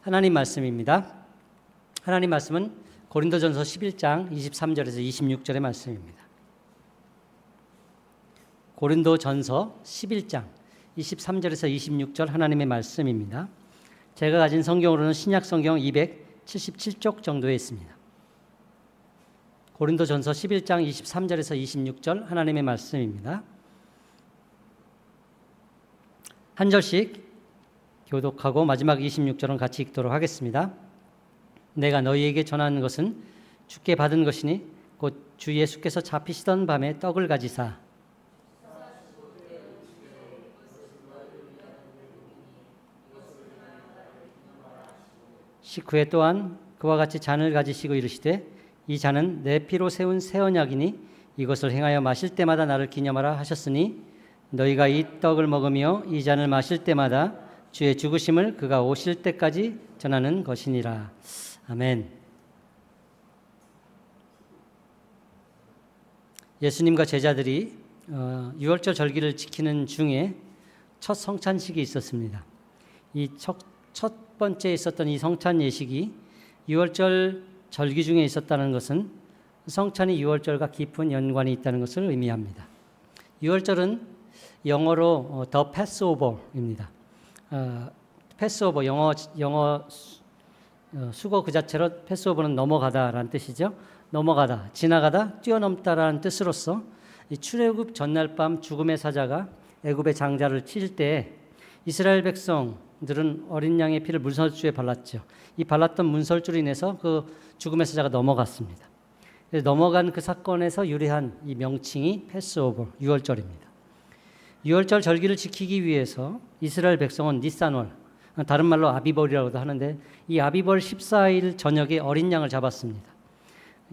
하나님 말씀입니다. 하나님 말씀은 고린도전서 11장 23절에서 26절의 말씀입니다. 고린도전서 11장 23절에서 26절 하나님의 말씀입니다. 제가 가진 성경으로는 신약 성경 277쪽 정도에 있습니다. 고린도전서 11장 23절에서 26절 하나님의 말씀입니다. 한 절씩 교독하고 마지막 26절은 같이 읽도록 하겠습니다. 내가 너희에게 전하는 것은 주께 받은 것이니 곧 주 예수께서 잡히시던 밤에 떡을 가지사 식후에 또한 그와 같이 잔을 가지시고 이르시되 이 잔은 내 피로 세운 새 언약이니 이것을 행하여 마실 때마다 나를 기념하라 하셨으니 너희가 이 떡을 먹으며 이 잔을 마실 때마다 주의 죽으심을 그가 오실 때까지 전하는 것이니라. 아멘. 예수님과 제자들이 유월절 절기를 지키는 중에 첫 성찬식이 있었습니다. 이 첫 번째 있었던 이 성찬 예식이 유월절 절기 중에 있었다는 것은 성찬이 유월절과 깊은 연관이 있다는 것을 의미합니다. 유월절은 영어로 The Passover입니다. 패스오버 영어 수거 그 자체로 패스오버는 넘어가다라는 뜻이죠. 넘어가다, 지나가다, 뛰어넘다라는 뜻으로서 이 출애굽 전날 밤 죽음의 사자가 애굽의 장자를 칠 때 이스라엘 백성들은 어린 양의 피를 문설주에 발랐죠. 이 발랐던 문설주로 인해서 그 죽음의 사자가 넘어갔습니다. 넘어간 그 사건에서 유래한 이 명칭이 패스오버, 유월절입니다. 유월절 절기를 지키기 위해서 이스라엘 백성은 니산월, 다른 말로 아비벌이라고도 하는데 이 아비벌 14일 저녁에 어린 양을 잡았습니다.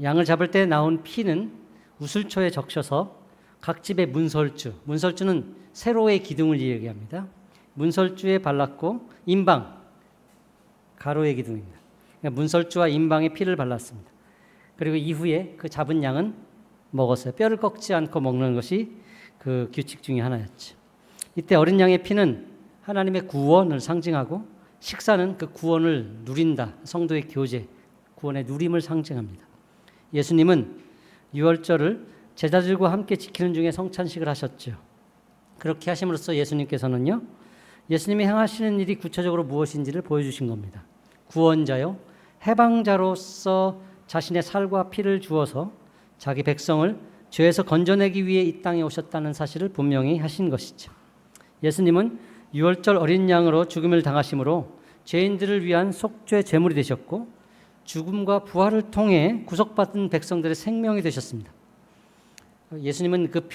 양을 잡을 때 나온 피는 우슬초에 적셔서 각 집의 문설주는 세로의 기둥을 얘기합니다. 문설주에 발랐고 임방, 가로의 기둥입니다. 그러니까 문설주와 임방에 피를 발랐습니다. 그리고 이후에 그 잡은 양은 먹었어요. 뼈를 꺾지 않고 먹는 것이 그 규칙 중에 하나였죠. 이때 어린 양의 피는 하나님의 구원을 상징하고 식사는 그 구원을 누린다. 성도의 교제, 구원의 누림을 상징합니다. 예수님은 유월절을 제자들과 함께 지키는 중에 성찬식을 하셨죠. 그렇게 하심으로써 예수님께서는요, 예수님이 행하시는 일이 구체적으로 무엇인지를 보여주신 겁니다. 구원자요, 해방자로서 자신의 살과 피를 주어서 자기 백성을 죄에서 건져내기 위해 이 땅에 오셨다는 사실을 분명히 하신 것이죠. 예수님은 유월절 어린 양으로 죽음을 당하심으로 죄인들을 위한 속죄 제물이 되셨고 죽음과 부활을 통해 구속받은 백성들의 생명이 되셨습니다. 예수님은 그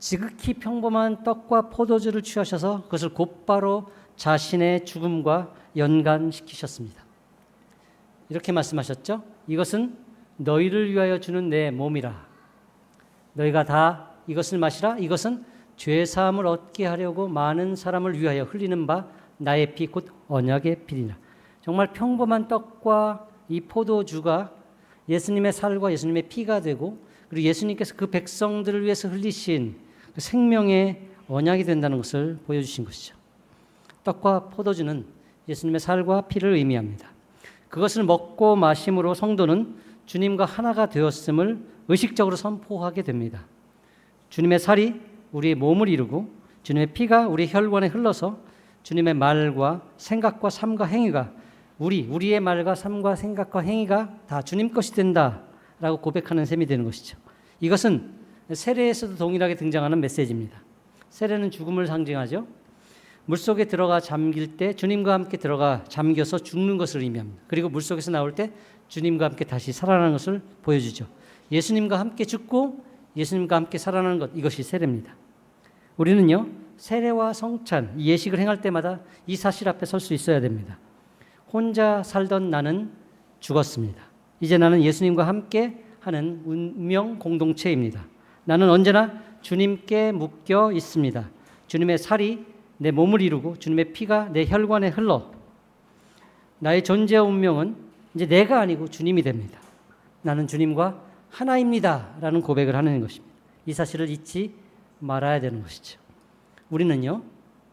지극히 평범한 떡과 포도주를 취하셔서 그것을 곧바로 자신의 죽음과 연관시키셨습니다. 이렇게 말씀하셨죠. 이것은 너희를 위하여 주는 내 몸이라. 너희가 다 이것을 마시라. 이것은 죄사함을 얻게 하려고 많은 사람을 위하여 흘리는 바 나의 피 곧 언약의 피니라. 정말 평범한 떡과 이 포도주가 예수님의 살과 예수님의 피가 되고 그리고 예수님께서 그 백성들을 위해서 흘리신 그 생명의 언약이 된다는 것을 보여주신 것이죠. 떡과 포도주는 예수님의 살과 피를 의미합니다. 그것을 먹고 마심으로 성도는 주님과 하나가 되었음을 의식적으로 선포하게 됩니다. 주님의 살이 우리의 몸을 이루고 주님의 피가 우리의 혈관에 흘러서 주님의 말과 생각과 삶과 행위가 우리의 말과 삶과 생각과 행위가 다 주님 것이 된다라고 고백하는 셈이 되는 것이죠. 이것은 세례에서도 동일하게 등장하는 메시지입니다. 세례는 죽음을 상징하죠. 물속에 들어가 잠길 때 주님과 함께 들어가 잠겨서 죽는 것을 의미합니다. 그리고 물속에서 나올 때 주님과 함께 다시 살아나는 것을 보여주죠. 예수님과 함께 죽고 예수님과 함께 살아나는 것, 이것이 세례입니다. 우리는요, 세례와 성찬, 이 예식을 행할 때마다 이 사실 앞에 설 수 있어야 됩니다. 혼자 살던 나는 죽었습니다. 이제 나는 예수님과 함께 하는 운명 공동체입니다. 나는 언제나 주님께 묶여 있습니다. 주님의 살이 내 몸을 이루고 주님의 피가 내 혈관에 흘러 나의 존재와 운명은 이제 내가 아니고 주님이 됩니다. 나는 주님과 하나입니다 라는 고백을 하는 것입니다. 이 사실을 잊지 말아야 되는 것이죠. 우리는요,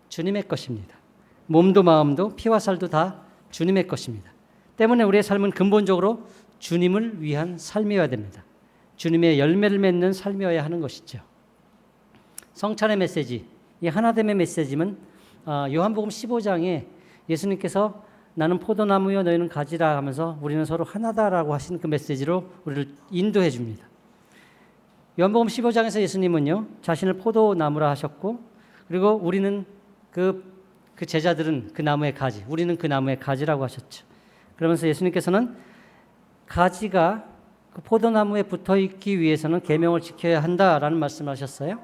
주님의 것입니다. 몸도 마음도 피와 살도 다 주님의 것입니다. 때문에 우리의 삶은 근본적으로 주님을 위한 삶이어야 됩니다. 주님의 열매를 맺는 삶이어야 하는 것이죠. 성찬의 메시지, 이 하나됨의 메시지는 요한복음 15장에 예수님께서 나는 포도나무여 너희는 가지라 하면서 우리는 서로 하나다라고 하시는 그 메시지로 우리를 인도해 줍니다. 요한복음 15장에서 예수님은요 자신을 포도나무라 하셨고, 그리고 우리는 그 제자들은 그 나무의 가지, 우리는 그 나무의 가지라고 하셨죠. 그러면서 예수님께서는 가지가 그 포도나무에 붙어 있기 위해서는 계명을 지켜야 한다라는 말씀을 하셨어요.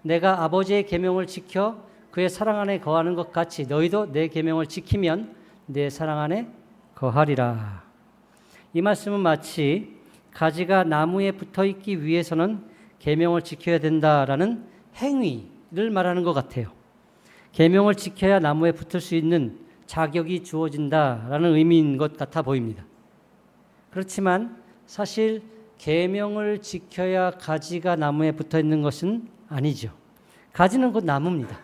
내가 아버지의 계명을 지켜 그의 사랑 안에 거하는 것 같이 너희도 내 계명을 지키면 내 사랑 안에 거하리라. 이 말씀은 마치 가지가 나무에 붙어 있기 위해서는 계명을 지켜야 된다라는 행위를 말하는 것 같아요. 계명을 지켜야 나무에 붙을 수 있는 자격이 주어진다라는 의미인 것 같아 보입니다. 그렇지만 사실 계명을 지켜야 가지가 나무에 붙어 있는 것은 아니죠. 가지는 곧 나무입니다.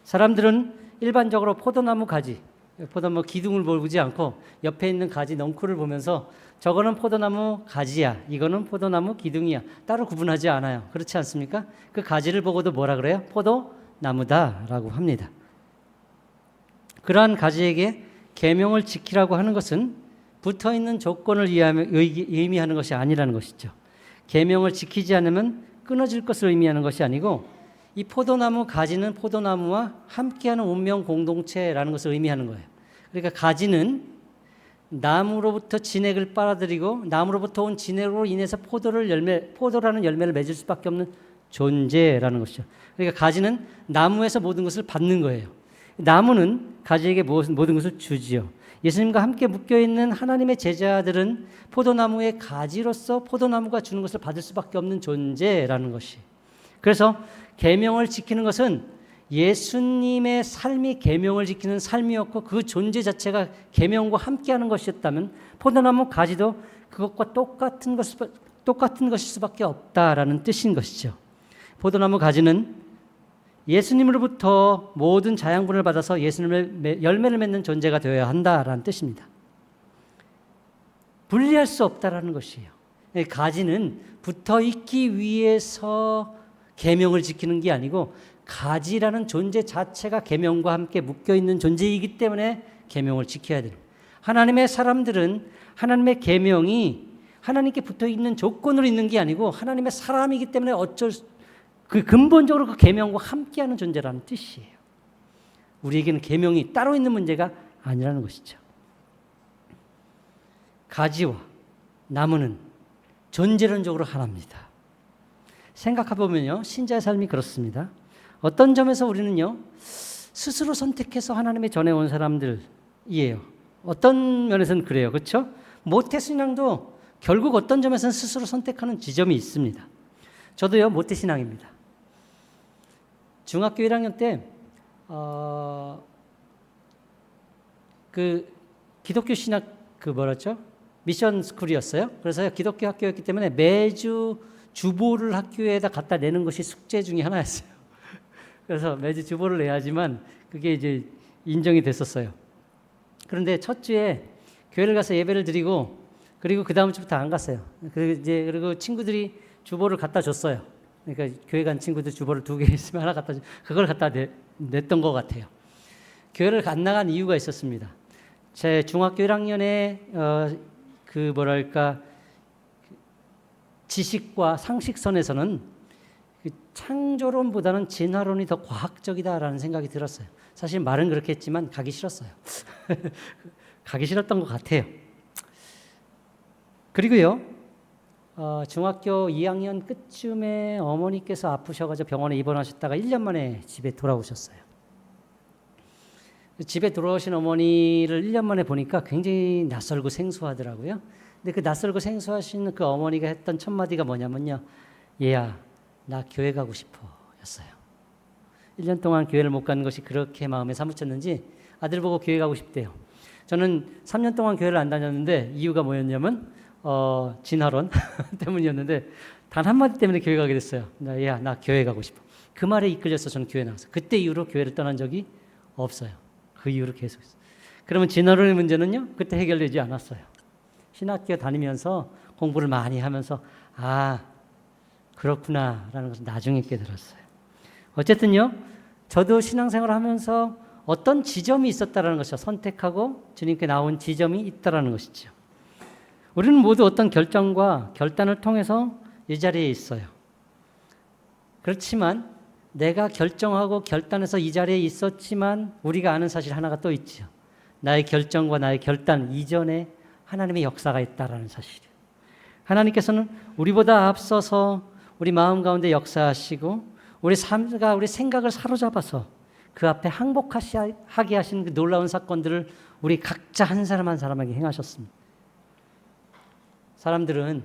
사람들은 일반적으로 포도나무 가지, 포도나무 기둥을 보지 않고 옆에 있는 가지 넝쿨을 보면서 저거는 포도나무 가지야, 이거는 포도나무 기둥이야, 따로 구분하지 않아요. 그렇지 않습니까? 그 가지를 보고도 뭐라 그래요? 포도나무다라고 합니다. 그러한 가지에게 계명을 지키라고 하는 것은 붙어있는 조건을 의미하는 것이 아니라는 것이죠. 계명을 지키지 않으면 끊어질 것을 의미하는 것이 아니고, 이 포도나무 가지는 포도나무와 함께하는 운명 공동체라는 것을 의미하는 거예요. 그러니까 가지는 나무로부터 진액을 빨아들이고 나무로부터 온 진액으로 인해서 포도라는 열매를 맺을 수밖에 없는 존재라는 것이죠. 그러니까 가지는 나무에서 모든 것을 받는 거예요. 나무는 가지에게 모든 것을 주지요. 예수님과 함께 묶여있는 하나님의 제자들은 포도나무의 가지로서 포도나무가 주는 것을 받을 수밖에 없는 존재라는 것이. 그래서 계명을 지키는 것은 예수님의 삶이 계명을 지키는 삶이었고 그 존재 자체가 계명과 함께하는 것이었다면 포도나무 가지도 그것과 똑같은 것일 수밖에 없다라는 뜻인 것이죠. 포도나무 가지는 예수님으로부터 모든 자양분을 받아서 예수님의 열매를 맺는 존재가 되어야 한다라는 뜻입니다. 분리할 수 없다라는 것이에요. 가지는 붙어 있기 위해서 계명을 지키는 게 아니고 가지라는 존재 자체가 계명과 함께 묶여 있는 존재이기 때문에 계명을 지켜야 돼요. 하나님의 사람들은 하나님의 계명이 하나님께 붙어 있는 조건으로 있는 게 아니고 하나님의 사람이기 때문에 근본적으로 그 계명과 함께하는 존재라는 뜻이에요. 우리에게는 계명이 따로 있는 문제가 아니라는 것이죠. 가지와 나무는 존재론적으로 하나입니다. 생각해보면요, 신자의 삶이 그렇습니다. 어떤 점에서 우리는요, 스스로 선택해서 하나님의 전해온 사람들이에요. 어떤 면에서는 그래요. 그렇죠? 모태신앙도 결국 어떤 점에서는 스스로 선택하는 지점이 있습니다. 저도요, 모태신앙입니다. 중학교 1학년 때 기독교 신학 미션 스쿨이었어요. 그래서 기독교 학교였기 때문에 매주 주보를 학교에다 갖다 내는 것이 숙제 중에 하나였어요. 그래서 매주 주보를 내야지만 그게 이제 인정이 됐었어요. 그런데 첫 주에 교회를 가서 예배를 드리고, 그리고 그 다음 주부터 안 갔어요. 그리고 친구들이 주보를 갖다 줬어요. 그러니까 교회 간 친구들 주보를 2개 있으면 하나 갖다 줘. 그걸 갖다 냈던 것 같아요. 교회를 안 나간 이유가 있었습니다. 제 중학교 1학년에 지식과 상식선에서는 창조론보다는 진화론이 더 과학적이다라는 생각이 들었어요. 사실 말은 그렇게 했지만 가기 싫었어요. 가기 싫었던 것 같아요. 그리고요, 중학교 2학년 끝쯤에 어머니께서 아프셔가지고 병원에 입원하셨다가 1년 만에 집에 돌아오셨어요. 집에 돌아오신 어머니를 1년 만에 보니까 굉장히 낯설고 생소하더라고요. 근데 그 낯설고 생소하신 그 어머니가 했던 첫 마디가 뭐냐면요, 얘야, 나 교회 가고 싶어 였어요. 1년 동안 교회를 못 가는 것이 그렇게 마음에 사무쳤는지 아들 보고 교회 가고 싶대요. 저는 3년 동안 교회를 안 다녔는데 이유가 뭐였냐면 진화론 때문이었는데 단 한마디 때문에 교회 가게 됐어요. 나 교회 가고 싶어. 그 말에 이끌려서 저는 교회 나왔어요. 그때 이후로 교회를 떠난 적이 없어요. 그 이후로 계속 있어요. 그러면 진화론의 문제는요, 그때 해결되지 않았어요. 신학교 다니면서 공부를 많이 하면서 아, 그렇구나라는 것을 나중에 깨달았어요. 어쨌든요, 저도 신앙생활을 하면서 어떤 지점이 있었다라는 것이죠. 선택하고 주님께 나온 지점이 있다라는 것이죠. 우리는 모두 어떤 결정과 결단을 통해서 이 자리에 있어요. 그렇지만 내가 결정하고 결단해서 이 자리에 있었지만 우리가 아는 사실 하나가 또 있죠. 나의 결정과 나의 결단 이전에 하나님의 역사가 있다라는 사실이에요. 하나님께서는 우리보다 앞서서 우리 마음 가운데 역사하시고 우리 삶과 우리 생각을 사로잡아서 그 앞에 항복하게 하신 그 놀라운 사건들을 우리 각자 한 사람 한 사람에게 행하셨습니다. 사람들은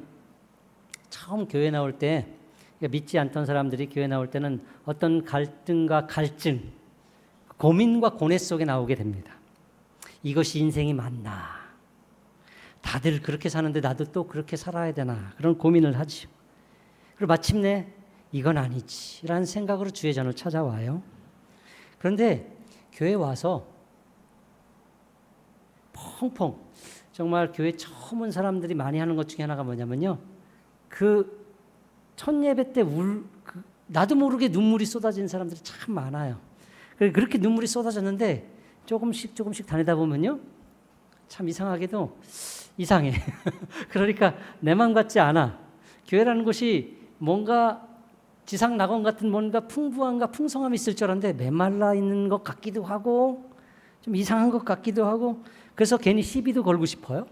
처음 교회 나올 때 믿지 않던 사람들이 교회 나올 때는 어떤 갈등과 갈증, 고민과 고뇌 속에 나오게 됩니다. 이것이 인생이 맞나? 다들 그렇게 사는데 나도 또 그렇게 살아야 되나? 그런 고민을 하죠. 그리고 마침내 이건 아니지 라는 생각으로 주의 전을 찾아와요. 그런데 교회 와서 펑펑 정말 교회 처음 온 사람들이 많이 하는 것 중에 하나가 뭐냐면요. 그 첫 예배 때 나도 모르게 눈물이 쏟아지는 사람들이 참 많아요. 그렇게 눈물이 쏟아졌는데 조금씩 다니다 보면요. 참 이상하게도 이상해. 그러니까 내 마음 같지 않아. 교회라는 곳이 뭔가 지상 낙원 같은 뭔가 풍부함과 풍성함이 있을 줄 알았는데 메말라 있는 것 같기도 하고 좀 이상한 것 같기도 하고 그래서 괜히 시비도 걸고 싶어요.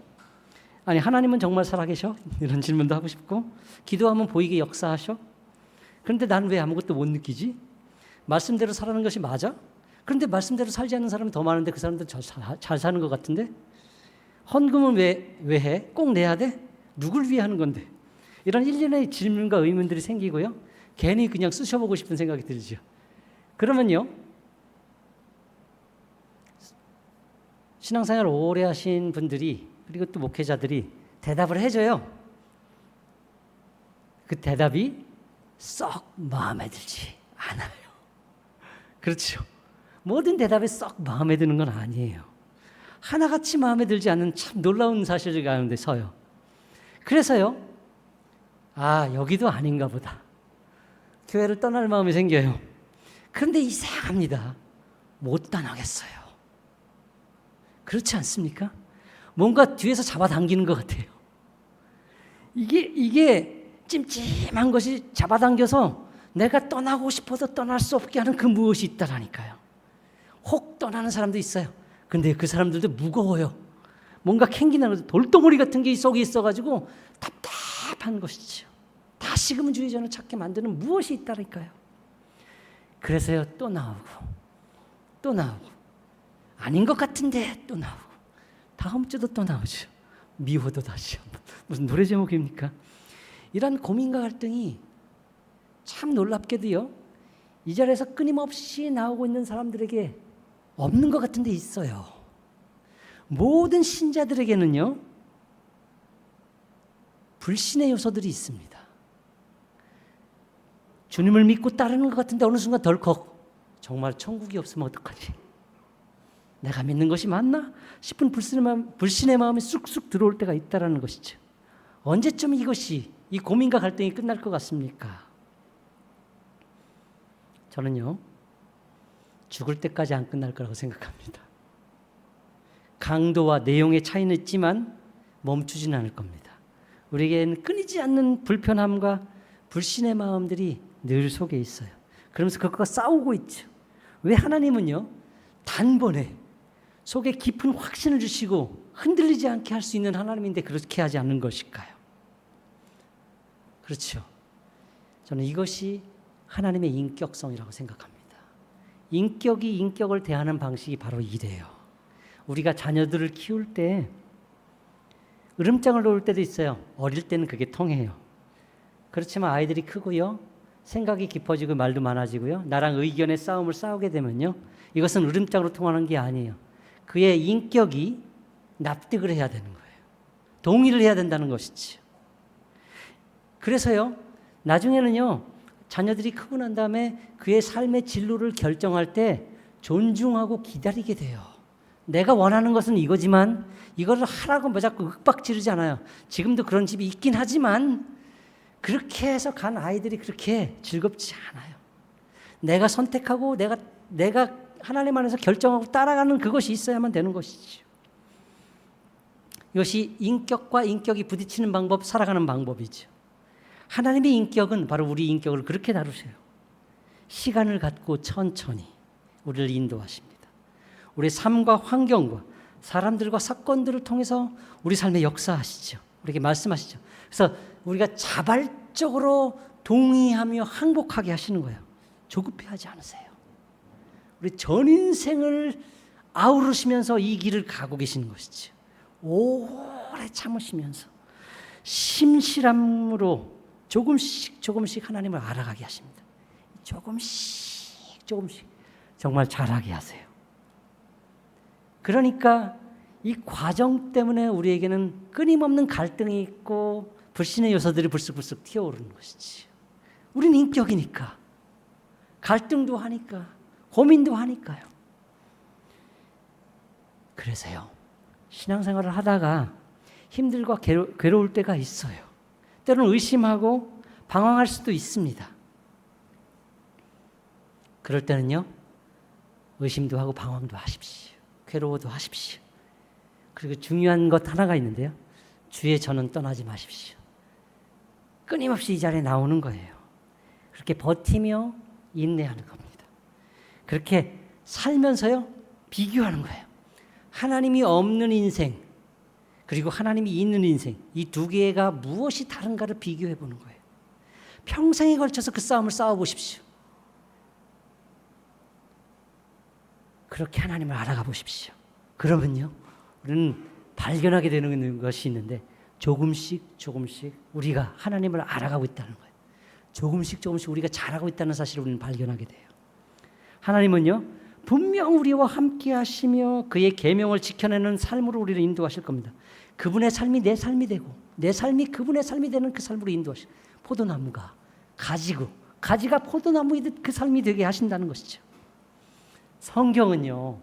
아니 하나님은 정말 살아계셔? 이런 질문도 하고 싶고 기도하면 보이게 역사하셔? 그런데 난 왜 아무것도 못 느끼지? 말씀대로 살아가는 것이 맞아? 그런데 말씀대로 살지 않는 사람이 더 많은데 그 사람들 잘 사는 것 같은데? 헌금은 왜 해? 꼭 내야 돼? 누굴 위해 하는 건데? 이런 일련의 질문과 의문들이 생기고요. 괜히 그냥 쑤셔보고 싶은 생각이 들죠. 그러면요. 신앙생활 오래 하신 분들이 그리고 또 목회자들이 대답을 해줘요. 그 대답이 썩 마음에 들지 않아요. 그렇죠. 모든 대답이 썩 마음에 드는 건 아니에요. 하나같이 마음에 들지 않는 참 놀라운 사실을 가운데 서요. 그래서요. 아, 여기도 아닌가 보다. 교회를 떠날 마음이 생겨요. 그런데 이상합니다. 못 떠나겠어요. 그렇지 않습니까? 뭔가 뒤에서 잡아당기는 것 같아요. 이게 찜찜한 것이 잡아당겨서 내가 떠나고 싶어도 떠날 수 없게 하는 그 무엇이 있다라니까요. 혹 떠나는 사람도 있어요. 근데 그 사람들도 무거워요. 뭔가 캥기는 돌덩어리 같은 게 속에 있어가지고 답답한 것이죠. 다시금 주의전을 찾게 만드는 무엇이 있다니까요. 그래서요 또 나오고 아닌 것 같은데 또 나오고 다음 주도 또 나오죠. 미워도 다시 한번. 무슨 노래 제목입니까? 이런 고민과 갈등이 참 놀랍게도요. 이 자리에서 끊임없이 나오고 있는 사람들에게 없는 것 같은데 있어요. 모든 신자들에게는요. 불신의 요소들이 있습니다. 주님을 믿고 따르는 것 같은데 어느 순간 덜컥 정말 천국이 없으면 어떡하지? 내가 믿는 것이 맞나? 싶은 불신의 마음이 쑥쑥 들어올 때가 있다는 것이죠. 언제쯤 이 고민과 갈등이 끝날 것 같습니까? 저는요. 죽을 때까지 안 끝날 거라고 생각합니다. 강도와 내용의 차이는 있지만 멈추지는 않을 겁니다. 우리에게는 끊이지 않는 불편함과 불신의 마음들이 늘 속에 있어요. 그러면서 그것과 싸우고 있죠. 왜 하나님은요. 단번에 속에 깊은 확신을 주시고 흔들리지 않게 할 수 있는 하나님인데 그렇게 하지 않는 것일까요? 그렇죠. 저는 이것이 하나님의 인격성이라고 생각합니다. 인격이 인격을 대하는 방식이 바로 이래요. 우리가 자녀들을 키울 때 으름장을 놓을 때도 있어요. 어릴 때는 그게 통해요. 그렇지만 아이들이 크고요. 생각이 깊어지고 말도 많아지고요. 나랑 의견의 싸움을 싸우게 되면요. 이것은 으름장으로 통하는 게 아니에요. 그의 인격이 납득을 해야 되는 거예요. 동의를 해야 된다는 것이지. 그래서요. 나중에는요. 자녀들이 크고 난 다음에 그의 삶의 진로를 결정할 때 존중하고 기다리게 돼요. 내가 원하는 것은 이거지만 이거를 하라고 뭐 자꾸 윽박 지르지 않아요. 지금도 그런 집이 있긴 하지만 그렇게 해서 간 아이들이 그렇게 즐겁지 않아요. 내가 선택하고 내가 하나님 안에서 결정하고 따라가는 그것이 있어야만 되는 것이죠. 이것이 인격과 인격이 부딪히는 방법, 살아가는 방법이죠. 하나님의 인격은 바로 우리 인격을 그렇게 다루세요. 시간을 갖고 천천히 우리를 인도하십니다. 우리 삶과 환경과 사람들과 사건들을 통해서 우리 삶에 역사하시죠. 우리에게 말씀하시죠. 그래서 우리가 자발적으로 동의하며 항복하게 하시는 거예요. 조급해하지 않으세요. 우리 전 인생을 아우르시면서 이 길을 가고 계시는 것이죠. 오래 참으시면서 심실함으로 조금씩 하나님을 알아가게 하십니다. 조금씩 정말 잘하게 하세요. 그러니까 이 과정 때문에 우리에게는 끊임없는 갈등이 있고 불신의 요소들이 불쑥불쑥 튀어오르는 것이지. 우리는 인격이니까 갈등도 하니까 고민도 하니까요. 그래서요, 신앙생활을 하다가 힘들고 괴로울 때가 있어요. 때로는 의심하고 방황할 수도 있습니다. 그럴 때는요, 의심도 하고 방황도 하십시오. 괴로워도 하십시오. 그리고 중요한 것 하나가 있는데요, 주의 전은 떠나지 마십시오. 끊임없이 이 자리에 나오는 거예요. 그렇게 버티며 인내하는 겁니다. 그렇게 살면서요, 비교하는 거예요. 하나님이 없는 인생, 그리고 하나님이 있는 인생, 이 두 개가 무엇이 다른가를 비교해 보는 거예요. 평생에 걸쳐서 그 싸움을 싸워보십시오. 그렇게 하나님을 알아가 보십시오. 그러면요, 우리는 발견하게 되는 것이 있는데 조금씩 우리가 하나님을 알아가고 있다는 거예요. 조금씩 우리가 잘하고 있다는 사실을 우리는 발견하게 돼요. 하나님은요, 분명 우리와 함께 하시며 그의 계명을 지켜내는 삶으로 우리를 인도하실 겁니다. 그분의 삶이 내 삶이 되고 내 삶이 그분의 삶이 되는 그 삶으로 인도하실. 포도나무가 가지가 포도나무이듯 그 삶이 되게 하신다는 것이죠. 성경은요,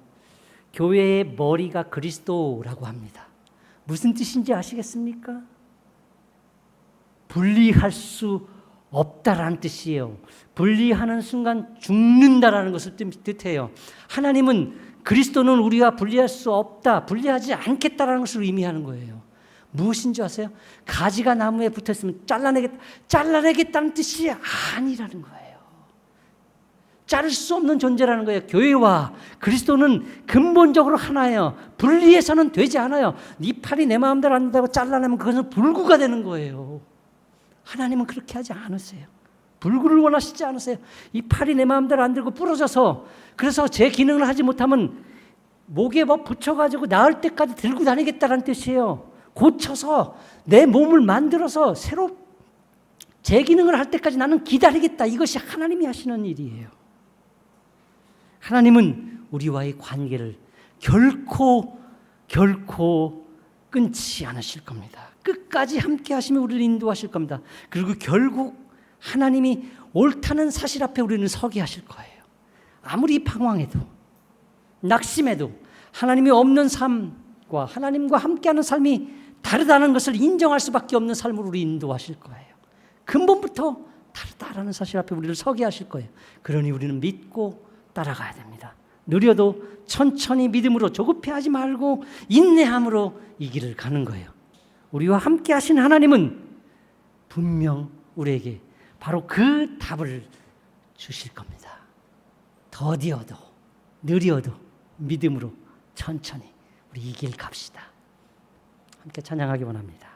교회의 머리가 그리스도라고 합니다. 무슨 뜻인지 아시겠습니까? 분리할 수 없다라는 뜻이에요. 분리하는 순간 죽는다라는 것을 뜻해요. 하나님은 그리스도는 우리가 분리할 수 없다, 분리하지 않겠다라는 것을 의미하는 거예요. 무엇인 줄 아세요? 가지가 나무에 붙어있으면 잘라내겠다는 뜻이 아니라는 거예요. 자를 수 없는 존재라는 거예요. 교회와 그리스도는 근본적으로 하나예요. 분리해서는 되지 않아요. 네 팔이 내 마음대로 안 된다고 잘라내면 그것은 불구가 되는 거예요. 하나님은 그렇게 하지 않으세요. 불구를 원하시지 않으세요. 이 팔이 내 마음대로 안 들고 부러져서 그래서 제 기능을 하지 못하면 목에 뭐 붙여가지고 나을 때까지 들고 다니겠다는 뜻이에요. 고쳐서 내 몸을 만들어서 새로 제 기능을 할 때까지 나는 기다리겠다. 이것이 하나님이 하시는 일이에요. 하나님은 우리와의 관계를 결코 끊지 않으실 겁니다. 끝까지 함께 하시며 우리를 인도하실 겁니다. 그리고 결국 하나님이 옳다는 사실 앞에 우리는 서게 하실 거예요. 아무리 방황해도 낙심해도 하나님이 없는 삶과 하나님과 함께하는 삶이 다르다는 것을 인정할 수밖에 없는 삶으로 우리 인도하실 거예요. 근본부터 다르다라는 사실 앞에 우리를 서게 하실 거예요. 그러니 우리는 믿고 따라가야 됩니다. 느려도 천천히 믿음으로 조급해하지 말고 인내함으로 이 길을 가는 거예요. 우리와 함께 하신 하나님은 분명 우리에게 바로 그 답을 주실 겁니다. 더디어도 느려도 믿음으로 천천히 우리 이 길 갑시다. 함께 찬양하기 원합니다.